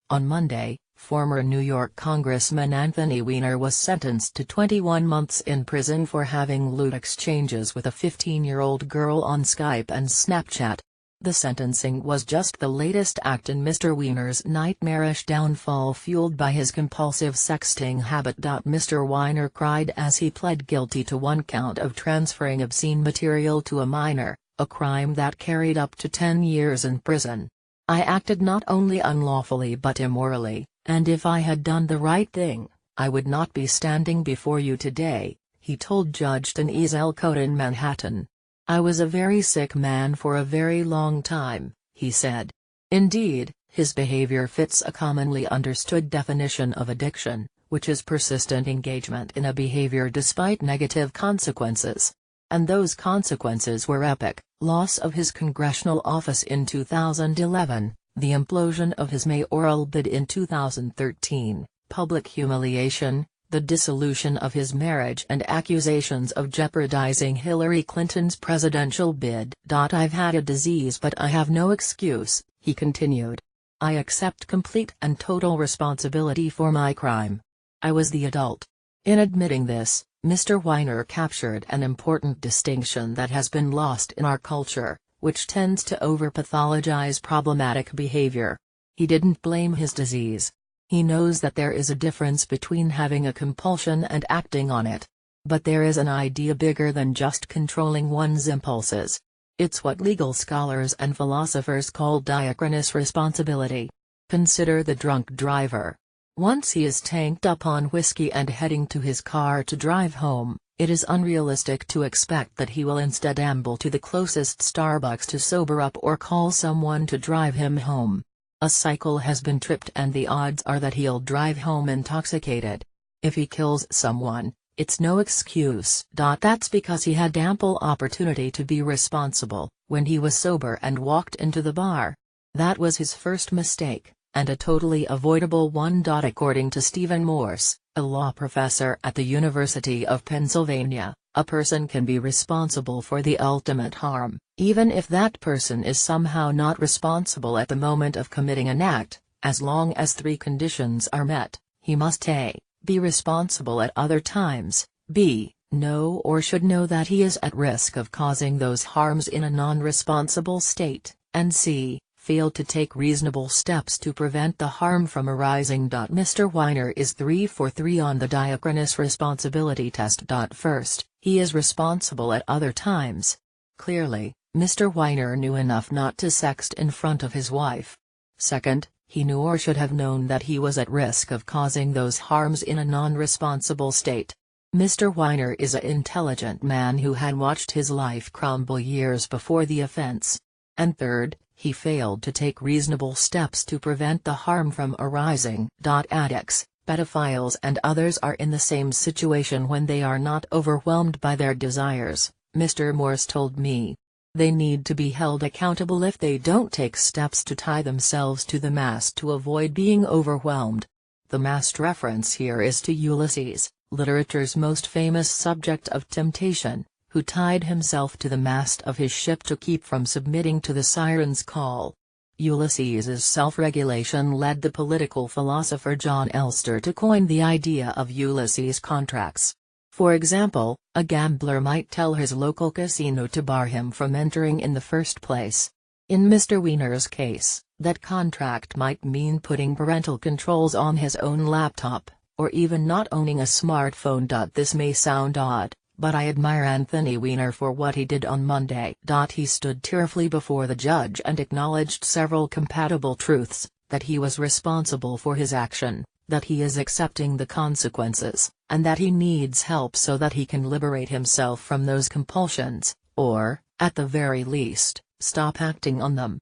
On Monday, former New York Congressman Anthony Weiner was sentenced to 21 months in prison for having lewd exchanges with a 15-year-old girl on Skype and Snapchat. The sentencing was just the latest act in Mr. Weiner's nightmarish downfall fueled by his compulsive sexting habit. Mr. Weiner cried as he pled guilty to one count of transferring obscene material to a minor, a crime that carried up to 10 years in prison. "I acted not only unlawfully but immorally, and if I had done the right thing, I would not be standing before you today," he told Judge Denise L. Cote in Manhattan. "I was a very sick man for a very long time," he said. Indeed, his behavior fits a commonly understood definition of addiction, which is persistent engagement in a behavior despite negative consequences. And those consequences were epic: loss of his congressional office in 2011, the implosion of his mayoral bid in 2013, public humiliation, the dissolution of his marriage and accusations of jeopardizing Hillary Clinton's presidential bid. "I've had a disease but I have no excuse," he continued. "I accept complete and total responsibility for my crime. I was the adult." In admitting this, Mr. Weiner captured an important distinction that has been lost in our culture, which tends to over-pathologize problematic behavior. He didn't blame his disease. He knows that there is a difference between having a compulsion and acting on it. But there is an idea bigger than just controlling one's impulses. It's what legal scholars and philosophers call diachronous responsibility. Consider the drunk driver. Once he is tanked up on whiskey and heading to his car to drive home, it is unrealistic to expect that he will instead amble to the closest Starbucks to sober up or call someone to drive him home. A cycle has been tripped and the odds are that he'll drive home intoxicated. If he kills someone, it's no excuse. That's because he had ample opportunity to be responsible when he was sober and walked into the bar. That was his first mistake, and a totally avoidable one. According to Stephen Morse, a law professor at the University of Pennsylvania, a person can be responsible for the ultimate harm, even if that person is somehow not responsible at the moment of committing an act, as long as three conditions are met. He must a. be responsible at other times, b. know or should know that he is at risk of causing those harms in a non-responsible state, and c. fail to take reasonable steps to prevent the harm from arising. Mr. Weiner is 3 for 3 on the diachronous responsibility test. First, he is responsible at other times. Clearly, Mr. Weiner knew enough not to sext in front of his wife. Second, he knew or should have known that he was at risk of causing those harms in a non-responsible state. Mr. Weiner is an intelligent man who had watched his life crumble years before the offense. And third, he failed to take reasonable steps to prevent the harm from arising. Addicts, pedophiles and others are in the same situation when they are not overwhelmed by their desires, Mr. Morse told me. They need to be held accountable if they don't take steps to tie themselves to the mast to avoid being overwhelmed. The mast reference here is to Ulysses, literature's most famous subject of temptation, who tied himself to the mast of his ship to keep from submitting to the siren's call. Ulysses's self-regulation led the political philosopher John Elster to coin the idea of Ulysses contracts. For example, a gambler might tell his local casino to bar him from entering in the first place. In Mr. Weiner's case, that contract might mean putting parental controls on his own laptop, or even not owning a smartphone. This may sound odd, but I admire Anthony Weiner for what he did on Monday. He stood tearfully before the judge and acknowledged several compatible truths: that he was responsible for his action, that he is accepting the consequences, and that he needs help so that he can liberate himself from those compulsions, or, at the very least, stop acting on them.